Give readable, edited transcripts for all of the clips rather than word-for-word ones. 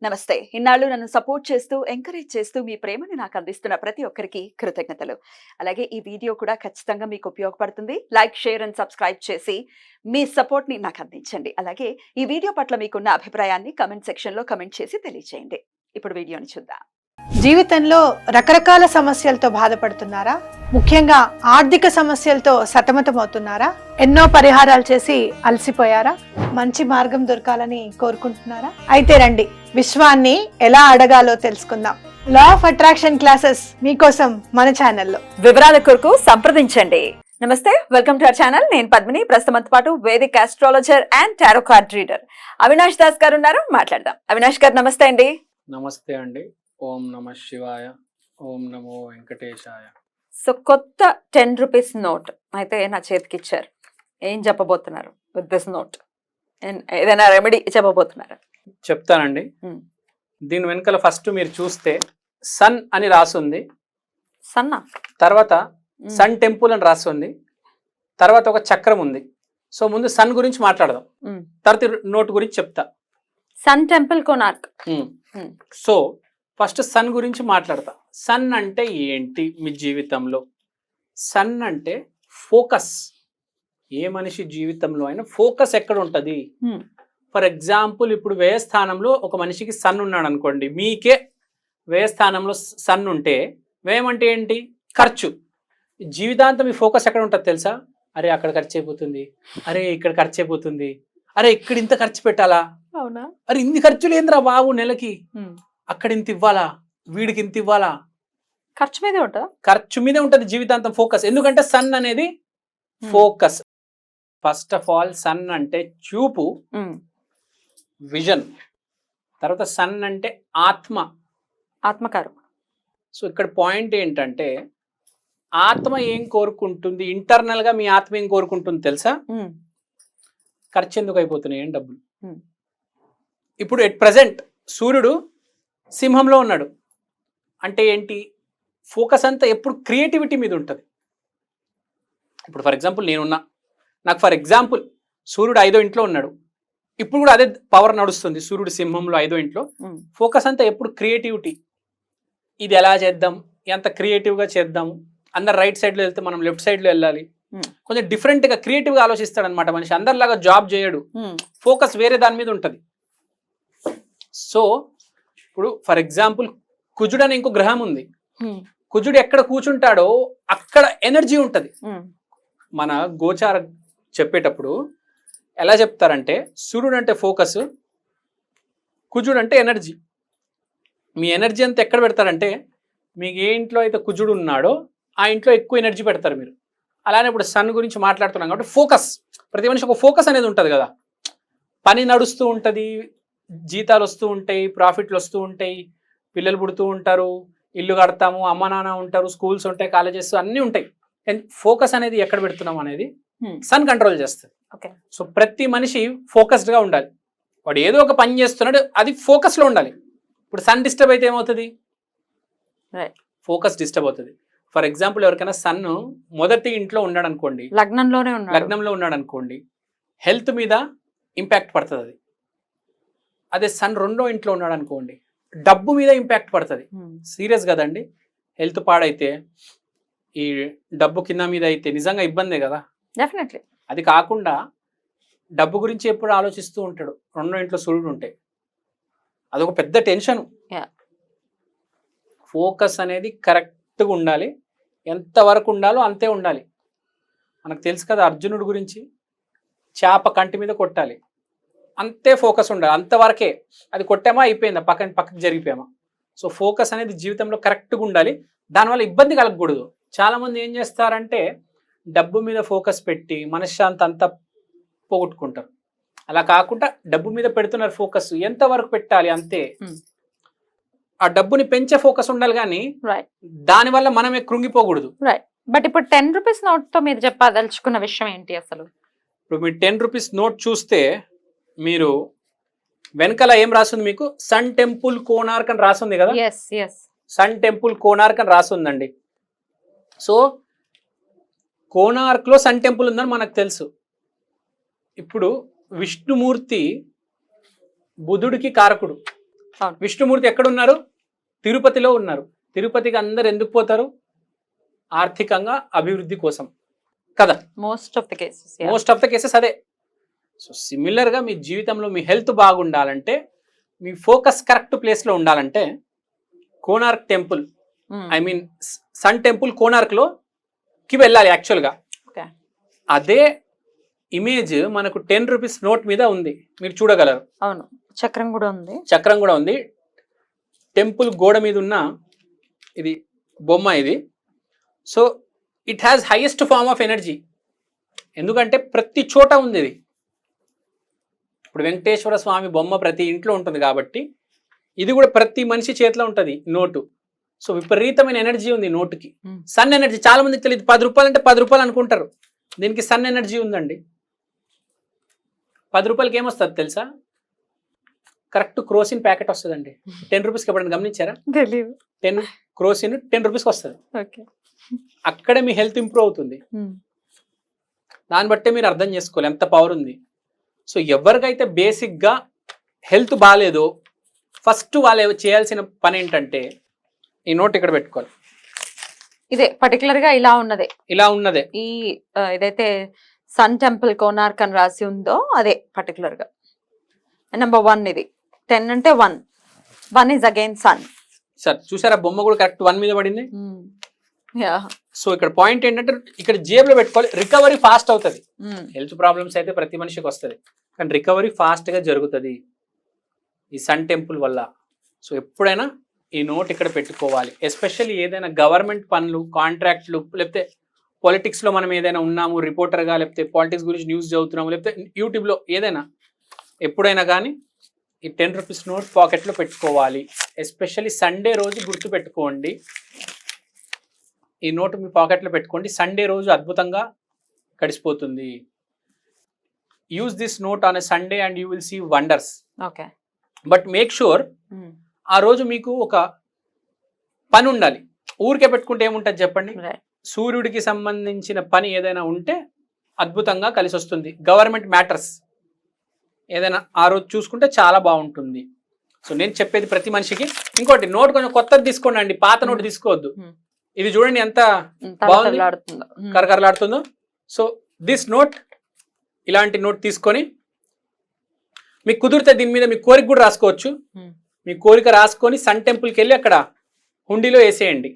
నమస్తే. ఇన్నాళ్ళు నన్ను సపోర్ట్ చేస్తూ, ఎంకరేజ్ చేస్తూ మీ ప్రేమని నాకు అందిస్తున్న ప్రతి ఒక్కరికి కృతజ్ఞతలు. అలాగే ఈ వీడియో కూడా ఖచ్చితంగా మీకు ఉపయోగపడుతుంది. లైక్, షేర్ అండ్ సబ్స్క్రైబ్ చేసి మీ సపోర్ట్‌ని నాకు అందించండి. అలాగే ఈ వీడియో పట్ల మీకున్న అభిప్రాయాన్ని కామెంట్ సెక్షన్‌లో కామెంట్ చేసి తెలియజేయండి. ఇప్పుడు వీడియోని చూద్దాం. జీవితంలో రకరకాల సమస్యలతో బాధపడుతున్నారా? ముఖ్యంగా ఆర్థిక సమస్యలతో సతమతమవుతున్నారా? ఎన్నో పరిహారాలు చేసి అలసిపోయారా? మంచి మార్గం దొరకాలని కోరుకుంటున్నారా? అయితే రండి, విశ్వాన్ని ఎలా అడగాలో తెలుసుకుందాం. లా ఆఫ్ అట్రాక్షన్ క్లాసెస్ మీకోసం మన ఛానల్లో. వివరాల కొరకు సంప్రదించండి. నమస్తే, వెల్కమ్ టు అవర్ ఛానల్. నేను పద్మిని. ప్రస్తుతంతో పాటు Vedic astrologer and tarot card reader Avinash Das గారు ఉన్నారు. మాట్లాడదాం. అవినాష్ గారు నమస్తే అండి. నమస్తే అండి. ఓం నమ శివాయ, ఓం నమో వెంకటేశాయ. సో కొత్త 10 రూపీస్ నోట్ అయితే నా చేతికి ఇచ్చారు. ఏం చెప్పబోతున్నారు విత్ దిస్ నోట్? ఏదైనా రెమెడీ చెప్పబోతున్నారు? చెప్తానండి. దీని వెనకాల ఫస్ట్ మీరు చూస్తే సన్ అని రాసుంది, సన్నా తర్వాత సన్ టెంపుల్ అని రాసుంది, తర్వాత ఒక చక్రం ఉంది. సో ముందు సన్ గురించి మాట్లాడదాం, తర్వాత నోట్ గురించి చెప్తా. Sun temple Konark. So first sun గురించి మాట్లాడతా. సన్ అంటే ఏంటి మీ జీవితంలో? సన్ అంటే ఫోకస్. ఏ మనిషి జీవితంలో అయినా ఫోకస్ ఎక్కడ ఉంటుంది? ఫర్ ఎగ్జాంపుల్, ఇప్పుడు వ్యయ స్థానంలో ఒక మనిషికి సన్ ఉన్నాడు అనుకోండి, మీకే వ్యయ స్థానంలో సన్ ఉంటే, వ్యయం అంటే ఏంటి? ఖర్చు. జీవితాంతం మీ ఫోకస్ ఎక్కడ ఉంటుంది తెలుసా? అరే అక్కడ ఖర్చు అయిపోతుంది, అరే ఇక్కడ ఖర్చు అయిపోతుంది, అరే ఇక్కడ ఇంత ఖర్చు పెట్టాలా, అవునా, అరే ఇన్ని ఖర్చులు ఏంద్రా బాబు నెలకి, అక్కడ ఇంత ఇవ్వాలా, వీడికి ఇంత ఇవ్వాలా. ఖర్చు మీదే ఉంటుందా? ఖర్చు మీదే ఉంటుంది జీవితాంతం ఫోకస్. ఎందుకంటే సన్ అనేది focus. First of all sun అంటే చూపు, విజన్. తర్వాత సన్ అంటే ఆత్మ, ఆత్మకారు. సో ఇక్కడ పాయింట్ ఏంటంటే, ఆత్మ ఏం కోరుకుంటుంది? ఇంటర్నల్ గా మీ ఆత్మ ఏం కోరుకుంటుంది తెలుసా? ఖర్చు ఎందుకు అయిపోతున్నాయి ఏం డబ్బులు. ఇప్పుడు ఎట్ ప్రజెంట్ సూర్యుడు సింహంలో ఉన్నాడు అంటే ఏంటి? ఫోకస్ అంతా ఎప్పుడు క్రియేటివిటీ మీద ఉంటుంది. ఇప్పుడు ఫర్ ఎగ్జాంపుల్ నేనున్నా, నాకు ఫర్ ఎగ్జాంపుల్ సూర్యుడు 5వ ఇంట్లో ఉన్నాడు, ఇప్పుడు కూడా అదే పవర్ నడుస్తుంది. సూర్యుడు సింహంలో 5వ ఇంట్లో. ఫోకస్ అంతా ఎప్పుడు క్రియేటివిటీ. ఇది ఎలా చేద్దాం, ఎంత క్రియేటివ్గా చేద్దాం. అందరు రైట్ సైడ్లో వెళ్తే మనం లెఫ్ట్ సైడ్లో వెళ్ళాలి. కొంచెం డిఫరెంట్గా క్రియేటివ్గా ఆలోచిస్తాడు అనమాట మనిషి. అందరిలాగా జాబ్ చేయడు, ఫోకస్ వేరే దాని మీద ఉంటుంది. సో ఇప్పుడు ఫర్ ఎగ్జాంపుల్ కుజుడు అని ఇంకో గ్రహం ఉంది. కుజుడు ఎక్కడ కూర్చుంటాడో అక్కడ ఎనర్జీ ఉంటుంది. మన గోచార చెప్పేటప్పుడు ఎలా చెప్తారంటే, సూర్యుడు అంటే ఫోకస్, కుజుడు అంటే ఎనర్జీ. మీ ఎనర్జీ అంతా ఎక్కడ పెడతారంటే, మీకు ఏ ఇంట్లో అయితే కుజుడు ఉన్నాడో ఆ ఇంట్లో ఎక్కువ ఎనర్జీ పెడతారు మీరు. అలానే ఇప్పుడు సన్ గురించి మాట్లాడుతున్నాం కాబట్టి ఫోకస్. ప్రతి మనిషి ఒక ఫోకస్ అనేది ఉంటుంది కదా. పని నడుస్తూ ఉంటుంది, జీతాలు వస్తూ ఉంటాయి, ప్రాఫిట్లు వస్తూ ఉంటాయి, పిల్లలు పుడుతూ ఉంటారు, ఇల్లు కడతాము, అమ్మ నాన్న ఉంటారు, స్కూల్స్ ఉంటాయి, కాలేజెస్ అన్నీ ఉంటాయి. ఫోకస్ అనేది ఎక్కడ పెడుతున్నాం అనేది సన్ కంట్రోల్ చేస్తుంది. సో ప్రతి మనిషి ఫోకస్డ్గా ఉండాలి. వాడు ఏదో ఒక పని చేస్తున్నాడు, అది ఫోకస్లో ఉండాలి. ఇప్పుడు సన్ డిస్టర్బ్ అయితే ఏమవుతుంది? ఫోకస్ డిస్టర్బ్ అవుతుంది. ఫర్ ఎగ్జాంపుల్, ఎవరికైనా సన్ మొదటి ఇంట్లో ఉన్నాడు అనుకోండి, లగ్నంలో ఉన్నాడు అనుకోండి, హెల్త్ మీద ఇంపాక్ట్ పడుతుంది అది. అదే సన్ 2వ ఇంట్లో ఉన్నాడు అనుకోండి, డబ్బు మీద ఇంపాక్ట్ పడుతుంది. సీరియస్ కదండి. హెల్త్ పాడైతే, ఈ డబ్బు కింద మీద అయితే నిజంగా ఇబ్బందే కదా. డెఫినెట్లీ. అది కాకుండా డబ్బు గురించి ఎప్పుడు ఆలోచిస్తూ ఉంటాడు 2వ ఇంట్లో సూర్యుడు ఉంటే, అదొక పెద్ద టెన్షన్. ఫోకస్ అనేది కరెక్ట్గా ఉండాలి. ఎంతవరకు ఉండాలో అంతే ఉండాలి. మనకు తెలుసు కదా అర్జునుడి గురించి, చేప కంటి మీద కొట్టాలి, అంతే ఫోకస్ ఉండాలి, అంతవరకే. అది కొట్టామా అయిపోయిందా, పక్కకి జరిగిపోయామా. సో ఫోకస్ అనేది జీవితంలో కరెక్ట్గా ఉండాలి. దానివల్ల ఇబ్బంది కలగకూడదు. చాలామంది ఏం చేస్తారంటే డబ్బు మీద ఫోకస్ పెట్టి మనశ్శాంతి అంతా పోగొట్టుకుంటారు. అలా కాకుండా డబ్బు మీద పెడుతున్నారు ఫోకస్, ఎంతవరకు పెట్టాలి అంతే. ఆ డబ్బుని పెంచే ఫోకస్ ఉండాలి, కానీ దానివల్ల మనమే కృంగిపోకూడదు. బట్ ఇప్పుడు 10 రూపీస్ నోట్ తో మీరు చెప్పదలుచుకున్న విషయం ఏంటి అసలు? ఇప్పుడు మీరు 10 రూపీస్ నోట్ చూస్తే, మీరు వెనకాల ఏం రాస్తుంది? మీకు సన్ టెంపుల్ కోనార్క్ అని రాస్తుంది కదా. సన్ టెంపుల్ కోనార్క్ అని రాస్తుందండి. సో కోనార్క్ లో సన్ టెంపుల్ ఉందని మనకు తెలుసు. ఇప్పుడు విష్ణుమూర్తి బుధుడికి కారకుడు, అవును. విష్ణుమూర్తి ఎక్కడ ఉన్నారు? తిరుపతిలో ఉన్నారు. తిరుపతికి అందరు ఎందుకు పోతారు? ఆర్థికంగా అభివృద్ధి కోసం కదా. Most of the cases most of the cases అదే. సో సిమిలర్గా మీ జీవితంలో మీ హెల్త్ బాగుండాలంటే, మీ ఫోకస్ కరెక్ట్ ప్లేస్లో ఉండాలంటే, Konark temple, I mean sun temple కోనార్క్లోకి వెళ్ళాలి యాక్చువల్గా. ఓకే. అదే ఇమేజ్ మనకు 10 రూపీస్ నోట్ మీద ఉంది, మీరు చూడగలరు. అవును, చక్రం కూడా ఉంది. చక్రం కూడా ఉంది. టెంపుల్ గోడ మీద ఉన్న ఇది బొమ్మ ఇది. So it has highest form of energy. ఎందుకంటే ప్రతి చోట ఉంది ఇది. ఇప్పుడు వెంకటేశ్వర స్వామి బొమ్మ ప్రతి ఇంట్లో ఉంటుంది కాబట్టి ఇది కూడా ప్రతి మనిషి చేతిలో ఉంటుంది నోటు. సో విపరీతమైన ఎనర్జీ ఉంది నోటుకి. సన్ ఎనర్జీ చాలా మందికి తెలియదు. 10 రూపాయలు అంటే 10 రూపాయలు అనుకుంటారు. దీనికి సన్ ఎనర్జీ ఉందండి. 10 రూపాయలకి ఏమొస్తుంది తెలుసా? కరెక్ట్ క్రోసిన్ ప్యాకెట్ వస్తుందండి. 10 రూపీస్కి ఎప్పుడైనా గమనించారా? తెలియదు. 10 క్రోసిన్ 10 రూపీస్కి వస్తుంది. ఓకే. అక్కడే మీ హెల్త్ ఇంప్రూవ్ అవుతుంది. దాన్ని బట్టే మీరు అర్థం చేసుకోవాలి ఎంత పవర్ ఉంది. సో ఎవరికైతే బేసిక్గా హెల్త్ బాగాలేదో ఫస్ట్ వాళ్ళు చేయాల్సిన పని ఏంటంటే, ఈ నోట్ ఇక్కడ పెట్టుకోవాలి. ఇదే పర్టికులర్ గా ఇలా ఉన్నదే, ఇలా ఉన్నదే ఈ ఏదైతే సన్ టెంపుల్ కోనార్క్ అని రాసి ఉందో అదే పర్టికులర్ గా నెంబర్ 1. ఇది 10 అంటే 1 ఇస్ అగైన్ సన్. సార్ చూసారా బొమ్మ కూడా కరెక్ట్ 1 మీద పడింది. యా. సో ఇక్కడ పాయింట్ ఏంటంటే, ఇక్కడ జేబులో పెట్టుకోవాలి. రికవరీ ఫాస్ట్ అవుతుంది. హెల్త్ ప్రాబ్లమ్స్ అయితే ప్రతి మనిషికి వస్తుంది, కానీ రికవరీ ఫాస్ట్గా జరుగుతుంది ఈ సన్ టెంపుల్ వల్ల. సో ఎప్పుడైనా ఈ నోట్ ఇక్కడ పెట్టుకోవాలి. ఎస్పెషల్లీ ఏదైనా గవర్నమెంట్ పనులు, కాంట్రాక్ట్లు, లేకపోతే పాలిటిక్స్లో మనం ఏదైనా ఉన్నాము రిపోర్టర్గా, లేకపోతే పాలిటిక్స్ గురించి న్యూస్ చదువుతున్నాము, లేకపోతే యూట్యూబ్లో ఏదైనా, ఎప్పుడైనా కానీ ఈ 10 రూపీస్ నోట్ పాకెట్లో పెట్టుకోవాలి. ఎస్పెషల్లీ సండే రోజు గుర్తు పెట్టుకోండి. ఈ నోటు మీ పాకెట్లో పెట్టుకోండి. సండే రోజు అద్భుతంగా గడిచిపోతుంది. Use this note on a Sunday and you will see wonders. Okay. But make sure ఆ రోజు మీకు ఒక పని ఉండాలి. ఊరికే పెట్టుకుంటే ఏముంటుంది చెప్పండి? సూర్యుడికి సంబంధించిన పని ఏదైనా ఉంటే అద్భుతంగా కలిసి వస్తుంది. గవర్నమెంట్ మ్యాటర్స్ ఏదైనా ఆ రోజు చూసుకుంటే చాలా బాగుంటుంది. సో నేను చెప్పేది ప్రతి మనిషికి. ఇంకోటి, నోట్ కొంచెం కొత్తది తీసుకోండి అండి, పాత నోట్ తీసుకోవద్దు. ఇది చూడండి ఎంత బాగుంది, కరకరలాడుతుందో. సో దిస్ నోట్, ఇలాంటి నోట్ తీసుకొని మీకు కుదిరితే దీని మీద మీ కోరిక కూడా రాసుకోవచ్చు. మీ కోరిక రాసుకొని సన్ టెంపుల్కి వెళ్ళి అక్కడ హుండీలో వేసేయండి.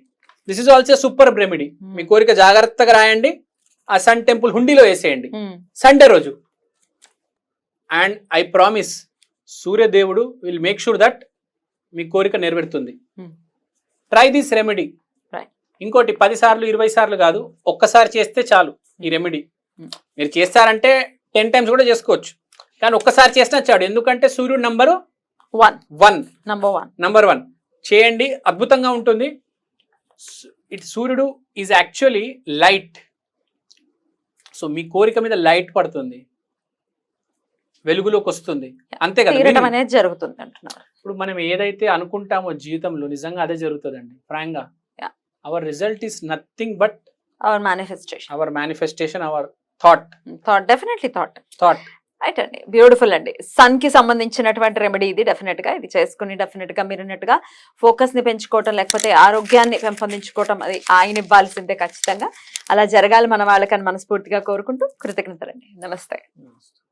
This is also super remedy. మీ కోరిక జాగ్రత్తగా రాయండి, ఆ సన్ టెంపుల్ హుండీలో వేసేయండి సండే రోజు. అండ్ ఐ ప్రామిస్, సూర్యదేవుడు విల్ మేక్ షూర్ దట్ మీ కోరిక నెరవేరుతుంది. Try this remedy. ఇంకోటి, 10 సార్లు 20 సార్లు కాదు, ఒక్కసారి చేస్తే చాలు ఈ రెమెడీ. మీరు చేస్తారంటే 10 టైమ్స్ కూడా చేసుకోవచ్చు, కానీ ఒక్కసారి చేసినా చాలు. ఎందుకంటే సూర్యుడు నంబర్ 1 చేయండి, అద్భుతంగా ఉంటుంది. సూర్యుడు ఈజ్ యాక్చువల్లీ లైట్. సో మీ కోరిక మీద లైట్ పడుతుంది, వెలుగులోకి వస్తుంది, అంతే కదా అనేది జరుగుతుంది అంటున్నారు. ఇప్పుడు మనం ఏదైతే అనుకుంటామో జీవితంలో నిజంగా అదే జరుగుతుందండి. ఫ్రాంక్గా our result is nothing but our manifestation, our thought. Definitely thought. Right అండి, బ్యూటిఫుల్ అండి. సన్ కి సంబంధించినటువంటి రెమెడీ ఇది. డెఫినెట్ గా ఇది చేసుకుని డెఫినెట్ గా మీరు అన్నట్టుగా ఫోకస్ ని పెంచుకోవటం, లేకపోతే ఆరోగ్యాన్ని పెంపొందించుకోవటం, అది ఆయన ఇవ్వాల్సిందే ఖచ్చితంగా. అలా జరగాలి మన వాళ్ళకని మనస్ఫూర్తిగా కోరుకుంటూ కృతజ్ఞతలండి. నమస్తే.